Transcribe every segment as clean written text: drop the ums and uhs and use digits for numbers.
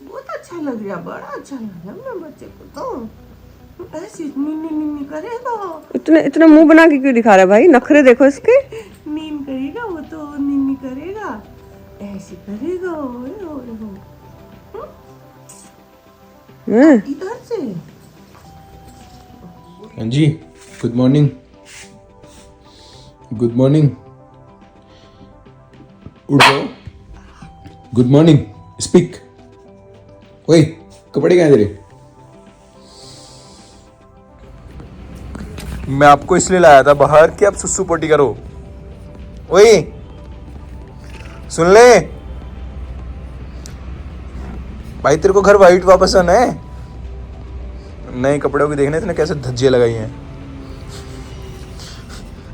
बहुत अच्छा लग रहा, बड़ा अच्छा लग रहा मेरे बच्चे को तो। ऐसी नीनी नीनी करेगा, इतना इतना मुंह बना के क्यों दिखा रहा है भाई? नखरे देखो इसके। नीन करेगा वो तो, नीनी करेगा, ऐसे करेगा। ओए ओए हो, इधर से। हाँ जी, गुड मॉर्निंग, गुड मॉर्निंग, उठ जाओ। Good morning, speak. ओए कपड़े कहाँ हैं तेरे? मैं आपको इसलिए लाया था बाहर कि आप सुसु पोटी करो। ओए सुन ले भाई, तेरे को घर वाइट वापस आना है। नए कपड़ों की देखने इतने कैसे धज्जियां लगाई हैं,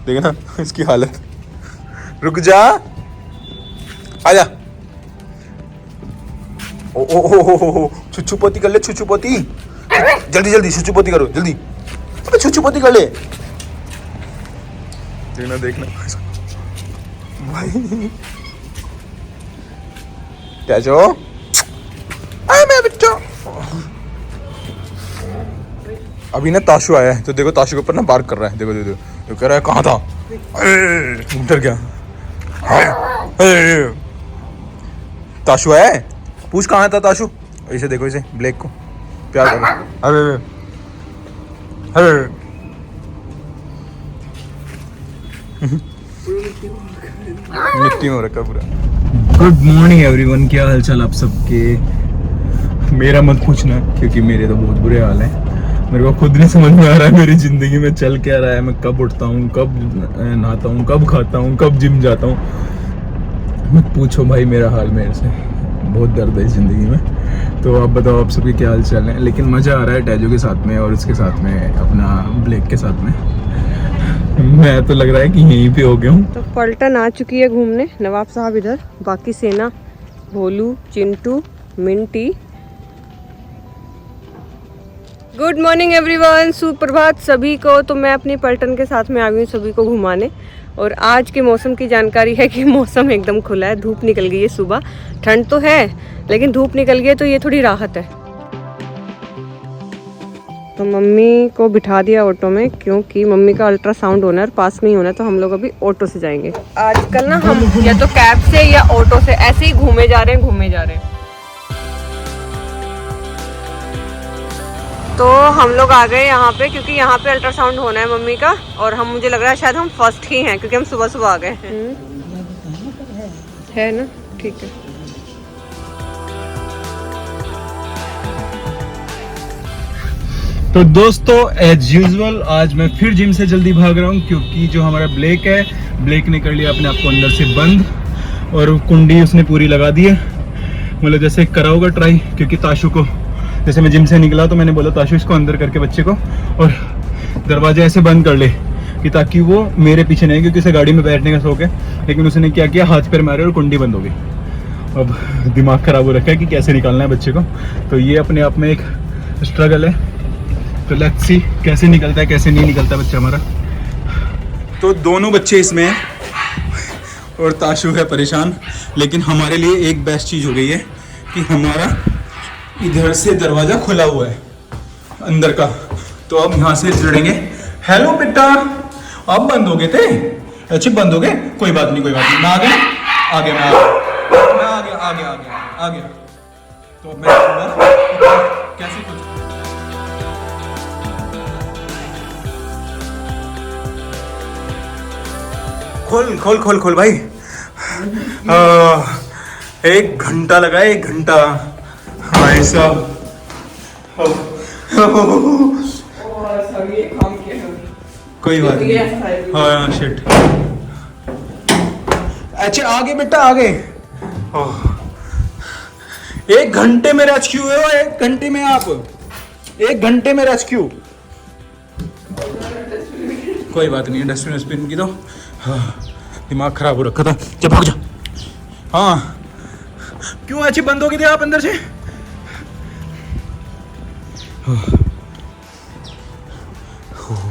देखना इसकी हालत। रुक जा, आजा। ओ ओ ओ ओ छुच्छू पोती कर ले, छुच्छू पोती। जल्दी जल्दी छुच्छू पोती करो, जल्दी। अबे छुच्छू पोती कर ले। देखना देखना भाई, क्या जो आए मेरा बच्चा। अभी ना ताशु आया है, तो देखो ताशु के ऊपर ना बार्क कर रहा है। देखो देखो देखो, कह रहा है कहाँ था, डर गया। ताशु आया है, पूछ कहाँ था ताशु। इसे देखो, इसे ब्लैक को प्यार करो। अरे अरे मिट्टी में हो रखा पूरा। गुड मॉर्निंग एवरीवन, क्या हाल चाल आप सबके। मेरा मत पूछना क्योंकि मेरे तो बहुत बुरे हाल हैं। मेरे को खुद नहीं समझ में आ रहा है मेरी ज़िंदगी में चल क्या रहा है। मैं कब उठता हूँ, कब नहाता हूँ, कब खाता हूँ, कब जिम जाता हूँ। मत पूछो भाई मेरा हाल, मेरे से बहुत दर्द है ज़िंदगी में। तो आप बताओ आप सबके क्या हाल चाल है। लेकिन मज़ा आ रहा है टैजो के साथ में और इसके साथ में अपना ब्लैक के साथ में। मैं तो लग रहा है कि यहीं पे हो गया हूँ। तो पलटन आ चुकी है घूमने, नवाब साहब इधर, बाकी सेना, Bholu, Chintu, Minti. Good morning everyone, सुप्रभात सभी को। तो मैं अपनी पलटन के साथ में आ गई हूँ सभी को घुमाने। और आज के मौसम की जानकारी है कि मौसम एकदम खुला है, धूप निकल गई है सुबह। ठंड तो है लेकिन धूप निकल गई है तो ये थोड़ी राहत है। तो मम्मी को बिठा दिया ऑटो में क्योंकि मम्मी का अल्ट्रासाउंड होना है और पास में ही होना है, तो हम लोग अभी ऑटो से जाएंगे। आजकल ना हम या तो कैब से या ऑटो से ऐसे ही घूमे जा रहे हैं। तो हम लोग आ गए यहाँ पे क्योंकि यहाँ पे अल्ट्रासाउंड होना है मम्मी का। और हम, मुझे लग रहा है शायद हम फर्स्ट ही हैं क्योंकि हम सुबह सुबह आ गए हैं। है ना, ठीक है। तो दोस्तों एज यूजुअल आज मैं फिर जिम से जल्दी भाग रहा हूँ क्योंकि जो हमारा ब्लैक है, ब्लैक ने कर लिया अपने आप को अंदर से बंद और कुंडी उसने पूरी लगा दी है। मतलब जैसे करा होगा ट्राई, क्योंकि ताशु को जैसे मैं जिम से निकला तो मैंने बोला ताशु इसको अंदर करके बच्चे को और दरवाजा ऐसे बंद कर ले कि ताकि वो मेरे पीछे नहीं, क्योंकि उसे गाड़ी में बैठने का शौक है। लेकिन उसने क्या किया, हाथ पैर मारे और कुंडी बंद हो गई। अब दिमाग खराब हो रखा है कि कैसे निकालना है बच्चे को। तो ये अपने आप में एक स्ट्रगल है। तो लेट्स सी कैसे निकलता है कैसे नहीं निकलता बच्चा हमारा। तो दोनों बच्चे इसमें और ताशु है परेशान। लेकिन हमारे लिए एक बेस्ट चीज़ हो गई है कि हमारा इधर से दरवाज़ा खुला हुआ है अंदर का, तो अब यहाँ से चढ़ेंगे। हेलो बेटा, अब बंद हो गए थे? अच्छे बंद हो गए, कोई बात नहीं कोई बात नहीं। मैं आ गया, आ गया, मैं आ गया, आ गया, आ गया, आ गया। तो अब मैं कैसे कुछ खोल खोल खोल खोल भाई। 1 घंटा लगा, 1 घंटा भाई साहब। कोई बात नहीं। हाँ शिट। अच्छा आगे बेटा आगे। 1 घंटे में रेस्क्यू हुए हो, 1 घंटे में आप 1 घंटे में रेस्क्यू। कोई बात नहीं, डस्टबिन की तो दिमाग खराब हो रखा था। चल भाग जा। हाँ क्यों अच्छी बंद हो गई थी आप अंदर से?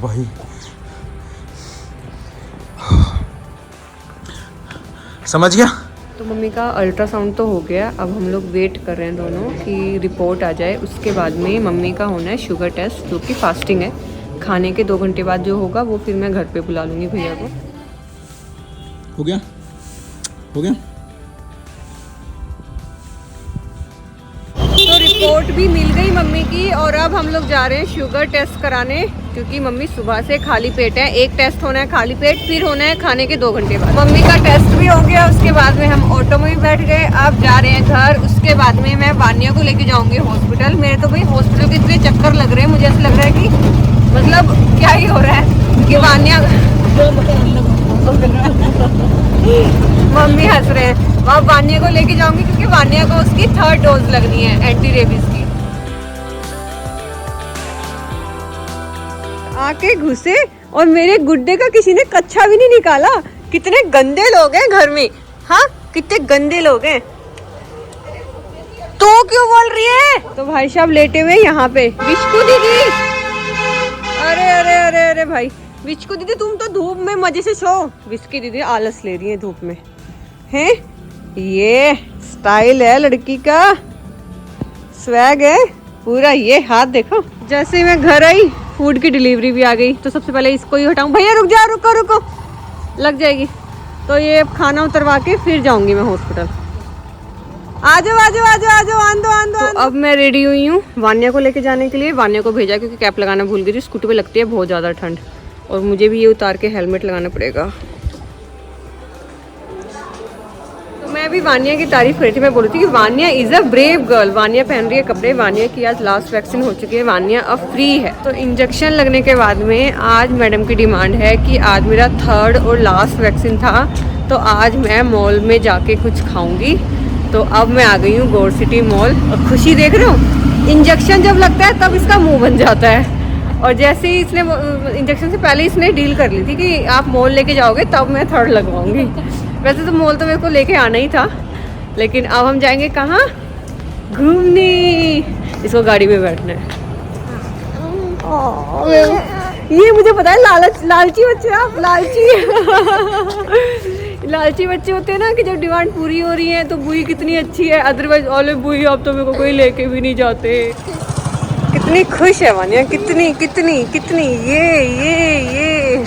भाई समझ गया, तो मम्मी का अल्ट्रासाउंड तो हो गया, अब हम लोग वेट कर रहे हैं दोनों कि रिपोर्ट आ जाए। उसके बाद में मम्मी का होना है शुगर टेस्ट, जो कि फास्टिंग है। खाने के 2 घंटे बाद जो होगा वो फिर मैं घर पे बुला लूँगी भैया को। हो गया, हो गया। तो रिपोर्ट भी मिल गई मम्मी की, और अब हम लोग जा रहे हैं शुगर टेस्ट कराने, क्योंकि मम्मी सुबह से खाली पेट है। एक टेस्ट होना है खाली पेट, फिर होना है खाने के 2 घंटे बाद। मम्मी का टेस्ट भी हो गया, उसके बाद में हम ऑटो में भी बैठ गए। अब जा रहे हैं घर। उसके बाद में मैं वानिया को लेके जाऊंगी हॉस्पिटल। मेरे तो भाई हॉस्पिटल के इतने चक्कर लग रहे हैं, मुझे ऐसा लग रहा है कि मतलब क्या ही हो रहा है कि वानिया मम्मी हंस रहे हैं। अब वानिया को लेके जाऊंगी, क्योंकि वानिया को उसकी 3rd डोज लगनी है एंटी रेबीज की। आके घुसे और मेरे गुड्डे का किसी ने कच्छा भी नहीं निकाला। कितने गंदे लोग हैं घर में, हाँ कितने गंदे लोग हैं। तो क्यों बोल रही है? तो भाई साहब लेटे हुए यहाँ पे। विष्णु दीदी, अरे अरे अरे अरे भाई विष्णु दीदी, तुम तो धूप में मजे से सो। विष्णु दीदी आलस ले रही है धूप में, हैं? ये स्टाइल है लड़की का, स्वैग है पूरा। ये हाथ देखो। जैसे ही मैं घर आई फूड की डिलीवरी भी आ गई, तो सबसे पहले इसको ही हटाऊं। भैया रुक जा, रुको रुको, लग जाएगी। तो ये अब खाना उतरवा के फिर जाऊंगी मैं हॉस्पिटल। आ जाओ आ जाओ आ जाओ आ जाओ, आंदो आंदो। तो अब मैं रेडी हुई हूँ वानिया को लेके जाने के लिए। वानिया को भेजा क्योंकि कैप लगाना भूल गई थी। स्कूटी पे लगती है बहुत ज़्यादा ठंड, और मुझे भी ये उतार के हेलमेट लगाना पड़ेगा। मैं भी वानिया की तारीफ कर रही थी। मैं बोल रही थी कि Vaniya is a brave girl. Vaniya पहन रही है कपड़े। वानिया की आज लास्ट वैक्सीन हो चुकी है। वानिया अब फ्री है। तो इंजेक्शन लगने के बाद में आज मैडम की डिमांड है कि आज मेरा 3rd और लास्ट वैक्सीन था, तो आज मैं मॉल में जाके कुछ खाऊंगी। तो अब मैं आ गई हूँ गौर सिटी मॉल, और खुशी देख रहे हो, इंजेक्शन जब लगता है तब इसका मुँह बन जाता है। और जैसे ही इसने इंजेक्शन से पहले इसने डील कर ली थी कि आप मॉल लेके जाओगे तब मैं 3rd लगवाऊंगी। वैसे तो मॉल तो मेरे को लेके आना ही था, लेकिन अब हम जाएंगे कहाँ? घूमने। इसको गाड़ी में बैठना है। ये मुझे पता है, लालची बच्चे आप, लालची लालची बच्चे होते हैं ना, कि जब डिमांड पूरी हो रही है तो बुई कितनी अच्छी है, अदरवाइज ओले बुई अब तो मेरे को कोई लेके भी नहीं जाते। कितनी खुश है वानिया, कितनी कितनी कितनी। ये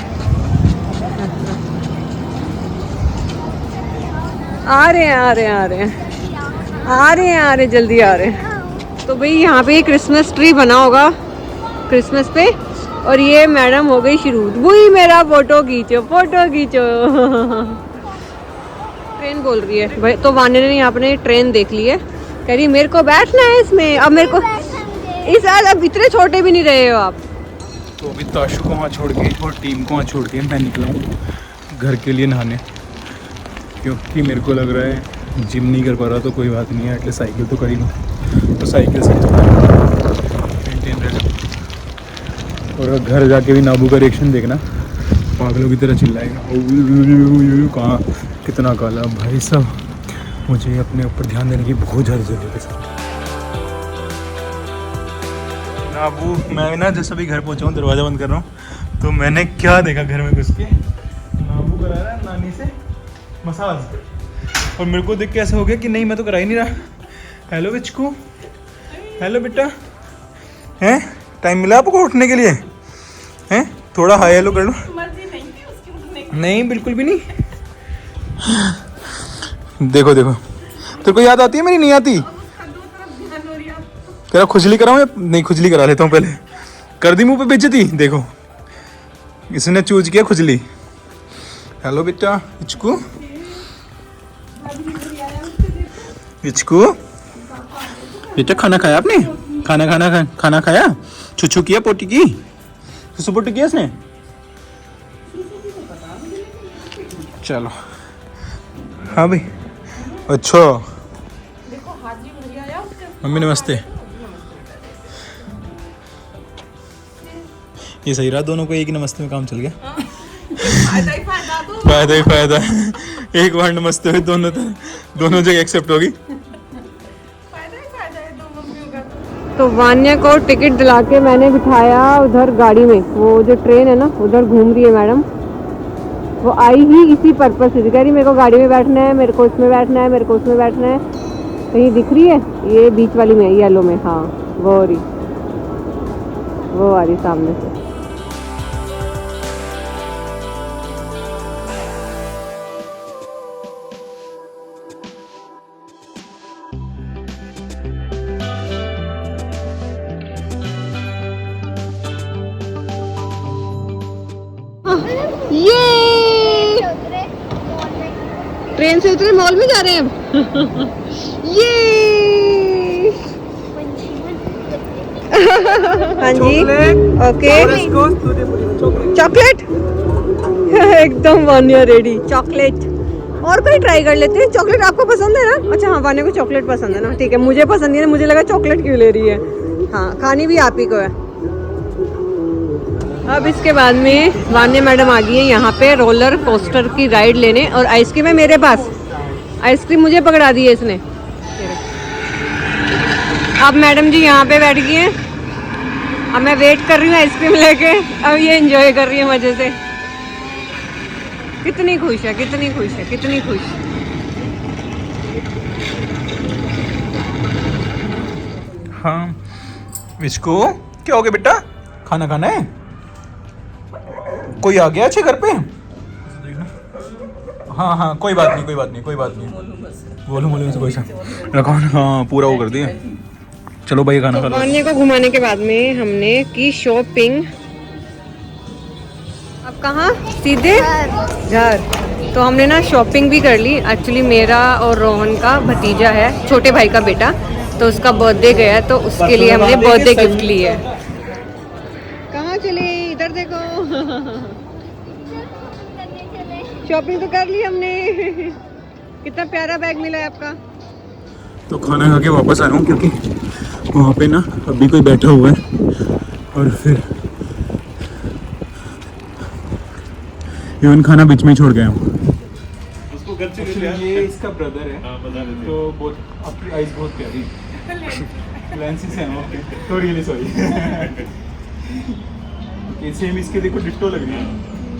आ रहे हैं आ रहे हैं आ रहे हैं आ रहे हैं आ रहे, जल्दी आ रहे हैं। तो भाई यहाँ पे क्रिसमस ट्री बना होगा क्रिसमस पे, और ये मैडम हो गई शुरू, वही मेरा फोटो खींचो फोटो खींचो। ट्रेन बोल रही है भाई। तो वाने ने यहाँ पे ट्रेन देख ली है, कह रही मेरे को बैठना है इसमें। अब मेरे को इस साल अब इतने छोटे भी नहीं रहे हो आप। तो अभी ताशु को वहाँ छोड़ के और टीम को वहाँ छोड़ के मैं निकला हूँ घर के लिए नहाने, क्योंकि मेरे को लग रहा है जिम नहीं कर पा रहा तो कोई बात नहीं है, एटलीस्ट साइकिल तो कर ही लूँ। तो साइकिल से मेंटेन रहे। और घर जाके भी नाबू का रिएक्शन देखना, पागलों की तरह चिल्लाएगा कहाँ कितना काला। भाई साहब मुझे अपने ऊपर ध्यान देने की बहुत ज़्यादा ज़रूरत है सर। नाबू, मैं ना जैसे अभी घर पहुँचा हूँ, दरवाज़ा बंद कर रहा हूँ, तो मैंने क्या देखा घर में घुस के, नाबू करा रहा है नानी से मसाज, और मेरे को देख के ऐसा हो गया कि नहीं मैं तो करा ही नहीं रहा। हेलो बिचकू, हेलो बेटा, हैं टाइम मिला आपको उठने के लिए? हैं थोड़ा हाई हेलो कर लो। नहीं बिल्कुल भी नहीं। देखो देखो, तेरे को याद आती है मेरी? नहीं आती? तेरा खुजली कराऊं या नहीं? खुजली करा लेता हूँ पहले। कर दी मुंह पे बेइज्जती। देखो इसने चूज किया खुजली। हेलो बेटा बिचकू, बिचकू बेटा खाना खाया आपने? खाना खाया? छुछू किया पोटी की? सुसु पोटी किया इसने? चलो हाँ भाई। अच्छा मम्मी नमस्ते। ये सही रहा, दोनों को एक ही नमस्ते में काम चल गया। फायदा ही फायदा। एक बार नमस्ते हुई दोनों जगह एक्सेप्ट होगी। तो वान्या को टिकट दिला के मैंने बिठाया उधर गाड़ी में, वो जो ट्रेन है ना उधर घूम रही है मैडम। वो आई ही इसी पर्पस से, कह रही मेरे को गाड़ी में बैठना है, मेरे को इसमें बैठना है, मेरे को उसमें बैठना है। कहीं दिख रही है ये बीच वाली में, येलो में, हाँ वो आ रही सामने से। ये ट्रेन से उतरे, मॉल में जा रहे हैं अब। ये हाँ जी, ओके चॉकलेट एकदम वानिया रेडी चॉकलेट। और कोई ट्राई कर लेते हैं। चॉकलेट आपको पसंद है ना? अच्छा हाँ, वानिया को चॉकलेट पसंद है ना, ठीक है। मुझे पसंद नहीं है, मुझे लगा चॉकलेट क्यों ले रही है। हाँ, खानी भी आप ही को है। अब इसके बाद में वान्या मैडम आ गई है यहाँ पे रोलर कोस्टर की राइड लेने, और आइसक्रीम है मेरे पास। आइसक्रीम मुझे पकड़ा दी है इसने। अब मैडम जी यहाँ पे बैठ गई हैं, अब मैं वेट कर रही हूँ आइसक्रीम लेके। अब ये एंजॉय कर रही है मजे से। कितनी खुश है, कितनी खुश है, कितनी खुश। हाँ इसको क्या हो गया बेटा, खाना खाना है? कोई आ गया अच्छे घर पे? हाँ हाँ कोई बात नहीं, कोई बात नहीं, कोई बात नहीं। बोलो कोई सा रखो। हाँ पूरा वो कर दिया। चलो भाई खाना खा लो। वान्या को घुमाने के बाद में हमने की शॉपिंग। अब कहाँ? सीधे घर। तो हमने ना शॉपिंग भी कर ली। एक्चुअली मेरा और रोहन का भतीजा है, छोटे भाई का बेटा, तो उसका बर्थडे गया है, तो उसके लिए हमने बर्थडे गिफ्ट ली है। कहाँ चले? इधर देखो। शॉपिंग तो कर ली हमने। कितना प्यारा बैग मिला है आपका। तो खाना खा के वापस आ रहा हूँ, क्योंकि वहाँ पे ना अभी कोई बैठा हुआ है, और फिर इवन खाना बीच में ही छोड़ गया हूँ। ये इसका ब्रदर है। तो बहुत आपकी आइज बहुत प्यारी लेंसेस हैं, ओके तो रियली सॉरी। सेम इसके देखो डिट्टो लग रही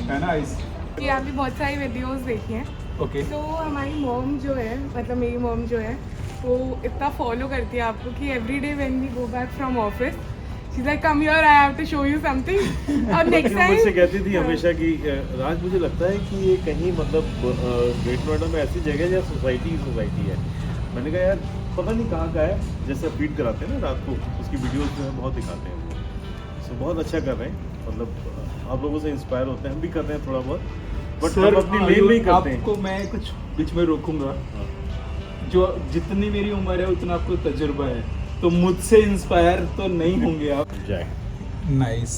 है ना आइज। ये आपने बहुत सारी वीडियोस देखी हैं। ओके तो हमारी मॉम जो है, मतलब मेरी मॉम जो है, वो इतना फॉलो करती है आपको कि every day when we go back from office she is like come here, I have to show you something. और नेक्स्ट टाइम मुझसे कहती थी हमेशा कि राज मुझे लगता है कि ये कहीं मतलब ग्रेट नोएडा में ऐसी जगह जहाँ सोसाइटी है। मैंने कहा यार पता नहीं कहाँ का है। जैसे फीड कराते हैं ना रात को, उसकी वीडियोस जो है बहुत दिखाते हैं। सो बहुत अच्छा कर रहे हैं, मतलब आप लोगों से इंस्पायर होते हैं, हम भी करते हैं थोड़ा बहुत, बट हम अपनी लेन में ही करते हैं। आपको मैं कुछ बीच में रोकूंगा। जो जितनी मेरी उम्र है उतना आपको तजुर्बा है, तो मुझसे इंस्पायर तो नहीं होंगे आप। जाए नाइस।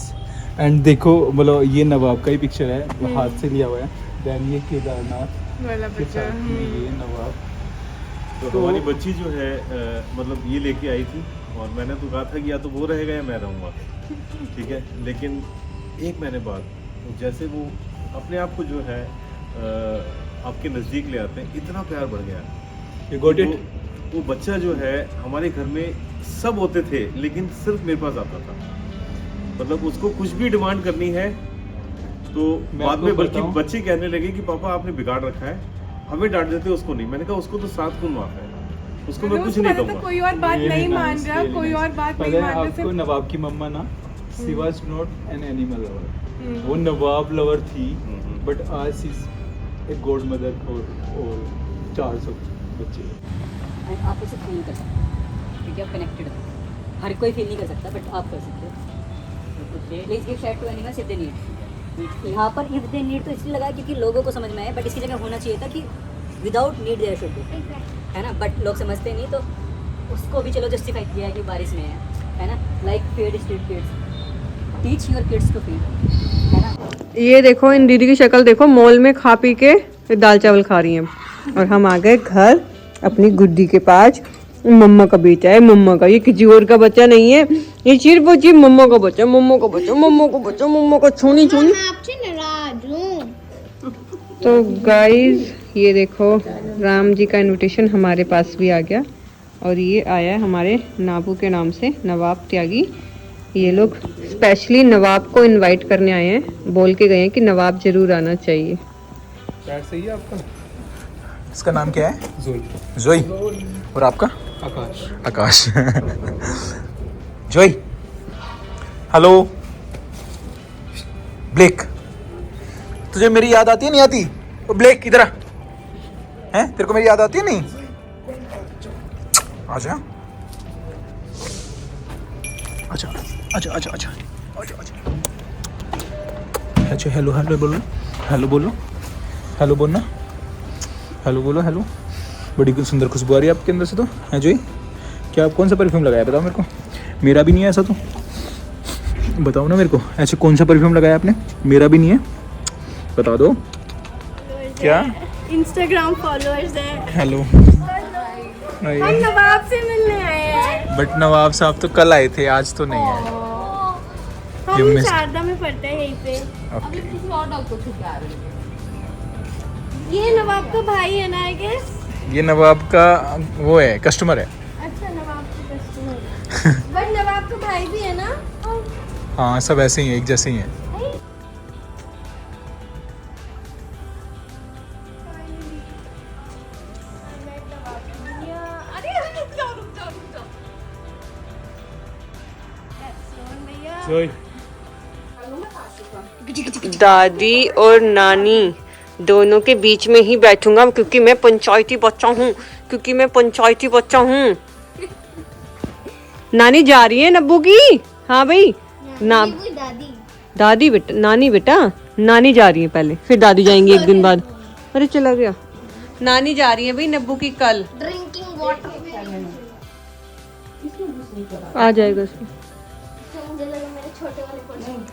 एंड देखो बोलो, ये नवाब का ही पिक्चर है, हाथ से लिया हुआ है। देन ये केदारनाथ वाला के पिक्चर। साथ में ये नवाब। तो हमारी बच्ची जो है मतलब ये लेके आई थी, और मैंने तो कहा था कि या तो वो रहेगा या मैं रहूँगा, ठीक है। लेकिन एक महीने बाद जैसे वो अपने आप को जो है आपके नज़दीक ले आते हैं, इतना प्यार बढ़ गया। You got it? वो बच्चा जो है हमारे घर में सब होते थे, लेकिन सिर्फ मेरे पास आता था। मतलब उसको कुछ भी डिमांड करनी है तो बाद में बल्कि बच्चे कहने लगे कि पापा आपने बिगाड़ रखा है, हमें डांट देते, उसको नहीं। मैंने कहा उसको तो 7 गुण माफ है, उसको मैं कुछ नहीं दूंगा। कोई और बात नहीं मान रहा, कोई और बात नहीं मान रहा। आपको नवाब की मम्मा ना, she was not an animal lover, वो नवाब लवर थी, बट आज she is a god mother for all 400 बच्चे। आप उसे फील कर सकते हैं क्योंकि आप कनेक्टेड हो। हर कोई फील नहीं कर सकता, बट आप कर सकते हो। Please give share to animals if they need. यहाँ पर इफ दे नीड तो इसलिए लगा क्योंकि लोगों को समझ में आया, बट इसकी जगह होना चाहिए था कि without need there should be, है ना। बट लोग समझते नहीं, तो उसको भी चलो जस्टिफाई किया है कि बारिश में है ना। Like feed street kids, teach your kids to feed, है ना। ये देखो इन दीदी की शक्ल देखो, मॉल में खा पी के दाल चावल खा रही हैं। और हम आ गए घर अपनी गुड्डी के पास। मम्मा का बेटा है, मम्मा का, ये किसी और का बच्चा नहीं है, ये सिर्फ वो जी मम्मा का बच्चा, मम्मा का बच्चा, मम्मा का बच्चा, मम्मा का छोनी छोनी। तो गाइस ये देखो राम जी का इनविटेशन हमारे पास भी आ गया, और ये आया है हमारे नाबू के नाम से, नवाब त्यागी। ये लोग स्पेशली नवाब को इनवाइट करने आए हैं, बोल के गए हैं कि नवाब जरूर आना चाहिए। कैट सही है आपका? इसका नाम क्या है? जोई। जोई। और आपका? आकाश। आकाश। जोई। हेलो। ब्लेक, तुझे मेरी याद आती है नहीं आती? ओ ब्लेक इधर आ। हैं, तेरे को मेरी याद आती है नहीं? आजा आजा आजा आजा आजा आजा आजा। अच्छा हेलो हेलो बोलो, हेलो बोलो, हेलो बोलना, हेलो बोलो, हेलो। बड़ी सुंदर खुशबू आ रही है आपके अंदर से तो है जोई। क्या आप कौन सा परफ्यूम लगाया बताओ मेरे को? मेरा भी नहीं है ऐसा तो बताओ ना मेरे को। ऐसे कौन सा परफ्यूम लगाया आपने? मेरा भी नहीं है, बता दो। क्या इंस्टाग्राम फॉलोअर्स है। हेलो। हम नवाब से मिलने आए हैं। बट नवाब साहब तो कल आए थे, आज तो नहीं है। हम You missed. शारदा में पढ़ते हैं यहीं पे। ओके। ये नवाब का भाई है ना आई गेस। ये नवाब का वो है, कस्टमर है। अच्छा नवाब का कस्टमर। बट नवाब का भाई भी है ना। हाँ सब ऐसे ही है, एक जैसे ही है। जोई। दादी और नानी दोनों के बीच में ही बैठूंगा क्योंकि मैं पंचायती बच्चा हूँ, क्योंकि मैं पंचायती बच्चा हूँ। नानी जा रही है नब्बू की। हाँ भाई ना दादी। दादी बेटा, नानी बेटा, नानी जा रही है पहले, फिर दादी जाएंगी एक दिन बाद। अरे चला गया। नानी जा रही है भाई नब्बू की कल। ड्रिंकिंग वाटर आ जाएगा उसमें। मुझे लगा मेरे छोटे वाले पर्सन।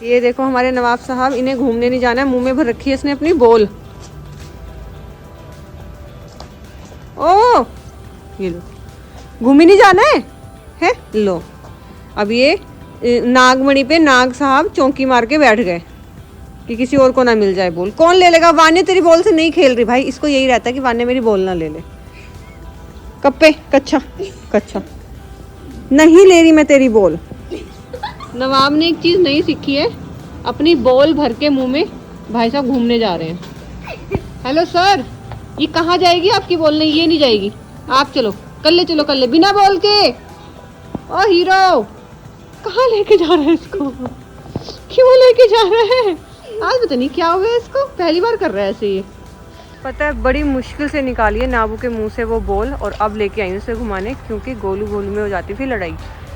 ये देखो हमारे नवाब साहब, इन्हें घूमने नहीं जाना है। मुंह में भर रखी है इसने अपनी बोल। ओ ये लो, घूमी नहीं जाना है लो। अब ये नागमणि पे नाग साहब चौंकी मार के बैठ गए कि किसी और को ना मिल जाए बोल। कौन ले लेगा? वान्या तेरी बॉल से नहीं खेल रही भाई, इसको यही रहता है कि वान्या मेरी बॉल ना ले ले। कप्पे कच्चा कच्चा नहीं ले रही मैं तेरी बॉल। नवाब ने एक चीज नहीं सीखी है, अपनी बॉल भर के मुंह में भाई साहब घूमने जा रहे हैं। हेलो सर, ये कहाँ जाएगी आपकी बॉल? नहीं ये नहीं जाएगी, आप चलो कल ले, चलो कल ले, बिना बॉल के। ओ हीरो कहाँ लेके जा रहा है इसको? क्यों लेके जा रहा है? आज पता नहीं क्या हो गया इसको, पहली बार कर रहा है ऐसे। ये पता है बड़ी मुश्किल से निकाली है नाबू के मुंह से वो बॉल, और अब लेके आई उसे घुमाने, क्योंकि गोलू गोलू में हो जाती थी लड़ाई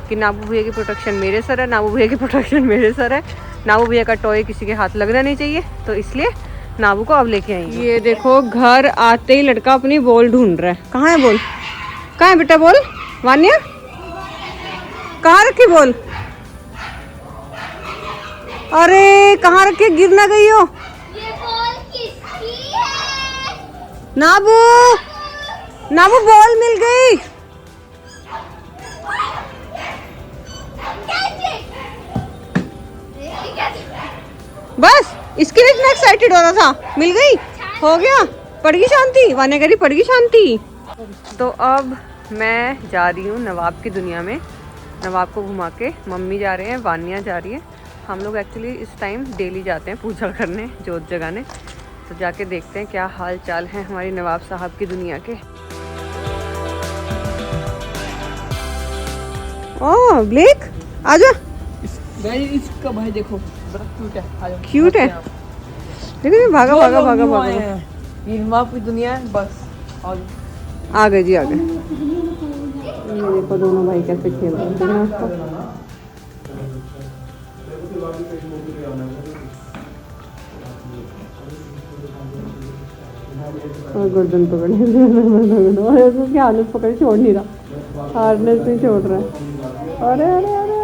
कि नाबू भैया की प्रोटेक्शन मेरे सर है, नाबू भैया की प्रोटेक्शन मेरे सर है, नाबू भैया का टॉय किसी के हाथ लगना नहीं चाहिए, तो इसलिए नाबू को अब लेके आई। ये देखो घर आते ही लड़का अपनी बॉल ढूंढ रहा है। कहाँ है बॉल? कहाँ है बेटा बॉल? वान्या कहाँ रखी बॉल? अरे कहाँ रखी, गिर ना गई हो? ये बॉल किसकी है? नाबू नाबू बॉल मिल गई। बस इसके लिए इतना एक्साइटेड हो रहा था, मिल गई, हो गया, पड़ गई शांति। वान्या करी पड़ गई शांति। तो अब मैं जा रही हूँ नवाब की दुनिया में, नवाब को घुमा के। मम्मी जा रहे हैं, वान्या जा रही है। हम लोग एक्चुअली इस टाइम डेली जाते हैं पूजा करने, जोत जगाने, तो जाके देखते हैं क्या हाल चाल है हमारी नवाब साहब की दुनिया के। ओह ब्लेक आजा। इसका भाई देखो बड़ा क्यूट है। आ जाओ। क्यूट है, देखो भागा भागा भागा भागा। ये नवाब की दुनिया है बस। आ गए जी आ गए। ये देखो दोनों भाई कैसे खेल रहे हैं। और गर्दन पकड़े क्या हालत पकड़े, छोड़ नहीं रहा, हार्डनेस नहीं छोड़ रहा है। अरे अरे अरे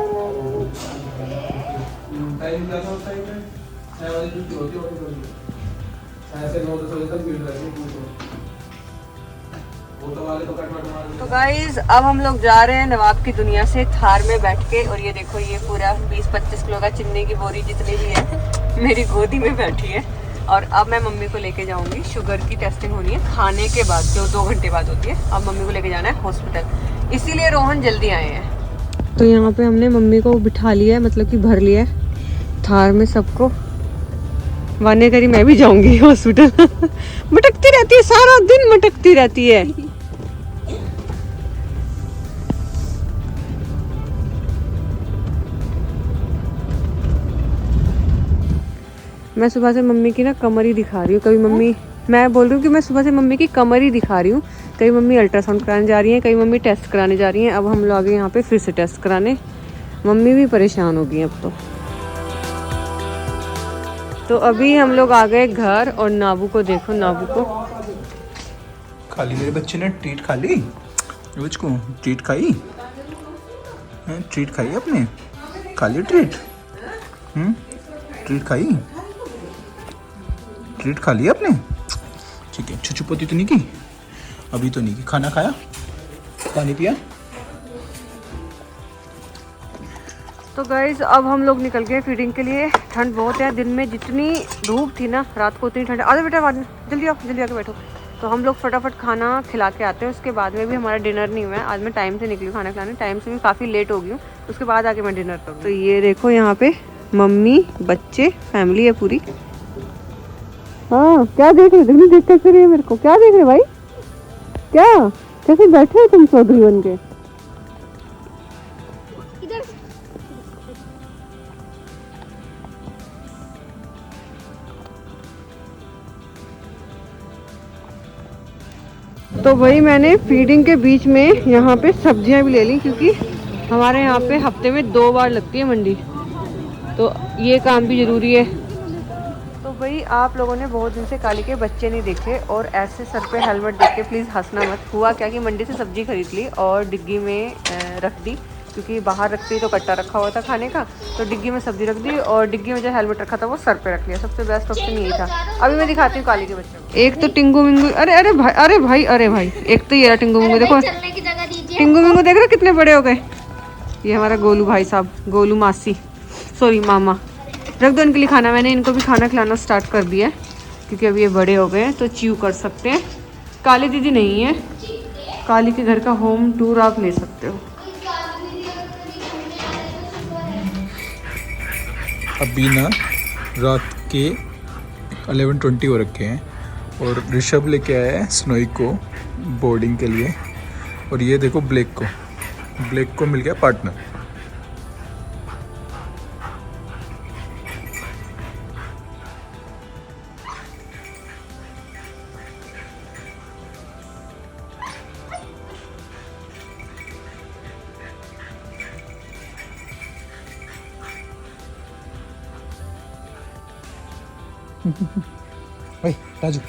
तो गाइज अब हम लोग जा रहे हैं नवाब की दुनिया से थार में बैठ के। और ये देखो ये पूरा 20-25 किलो का चिन्नी की बोरी जितनी भी है मेरी गोदी में बैठी है। और अब मैं मम्मी को लेके जाऊंगी, शुगर की टेस्टिंग होनी है खाने के बाद, जो 2 घंटे बाद होती है। अब मम्मी को लेके जाना है हॉस्पिटल, इसीलिए रोहन जल्दी आए हैं। तो यहाँ पे हमने मम्मी को बिठा लिया है, मतलब कि भर लिया है थार में सबको। वाने करी मैं भी जाऊंगी हॉस्पिटल। मटकती रहती है, सारा दिन मटकती रहती है। मैं सुबह से मम्मी की ना कमर ही दिखा रही हूँ। कभी मम्मी, मैं बोल रही हूँ कि मैं सुबह से मम्मी की कमर ही दिखा रही हूँ। कई मम्मी अल्ट्रासाउंड कराने जा रही हैं, कई मम्मी टेस्ट कराने जा रही हैं। अब हम लोग आगे यहाँ पे फिर से टेस्ट कराने, मम्मी भी परेशान हो गई अब तो अभी हम लोग आ गए घर। और नाबू को देखो, नाबू को खा ली मेरे बच्चे ने ट्रीट, खा ली को ट्रीट खाई, ट्रीट खाई आपने, खा ली ट्रीट, ट्रीट खाई, ट्रीट खा लिया आपने, ठीक है। छुछुपोती तो नहीं की अभी, तो नहीं की। खाना खाया, पानी पिया। तो गाइज अब हम लोग निकल गए फीडिंग के लिए। ठंड बहुत है, दिन में जितनी धूप थी ना, रात को उतनी ठंड। आजा बेटा, बाद में जल्दी आओ, जल्दी आके बैठो। तो हम लोग फटाफट खाना खिला के आते हैं। उसके बाद में भी हमारा डिनर नहीं हुआ है। आज मैं टाइम से निकली हूँ खाना खिलाने, टाइम से भी काफ़ी लेट हो गई हूँ। उसके बाद आके मैं डिनर करूँ। तो ये देखो यहाँ पे मम्मी, बच्चे, फैमिली है पूरी। हाँ, क्या देख रहे, देख कैसे रही है मेरे को, क्या देख रहे भाई, क्या कैसे बैठे हो तुम चौधरी बन के। तो वही मैंने फीडिंग के बीच में यहाँ पे सब्जियां भी ले ली, क्योंकि हमारे यहाँ पे हफ्ते में 2 बार लगती है मंडी, तो ये काम भी ज़रूरी है। तो वही आप लोगों ने बहुत दिन से काली के बच्चे नहीं देखे, और ऐसे सर पे हेलमेट देख के प्लीज़ हंसना मत। हुआ क्या कि मंडी से सब्जी खरीद ली और डिग्गी में रख दी, क्योंकि बाहर रखती तो कट्टा रखा हुआ था खाने का, तो डिग्गी में सब्जी रख दी और डिग्गी में जो हेलमेट रखा था वो सर पे रख लिया। सबसे बेस्ट ऑप्शन यही था। अभी मैं दिखाती हूँ काली के बच्चों को। एक तो टिंगू मिंगू, अरे अरे भाई, अरे भाई, अरे भाई, एक तो ये रहा टिंगू मिंगू, देखो टिंगू मिंगू देख रहे कितने बड़े हो गए। ये हमारा गोलू भाई साहब, गोलू मासी, सॉरी मामा। रख दो इनके लिए खाना, मैंने इनको भी खाना खिलाना स्टार्ट कर दिया है, क्योंकि अब ये बड़े हो गए हैं तो च्यू कर सकते हैं। काली दीदी नहीं है, काली के घर का होम टूर आप ले सकते हो। अभी ना रात के 11:20 हो रखे हैं, और ऋषभ लेके आया है स्नोई को बोर्डिंग के लिए, और ये देखो ब्लेक को मिल गया पार्टनर। भाई राजू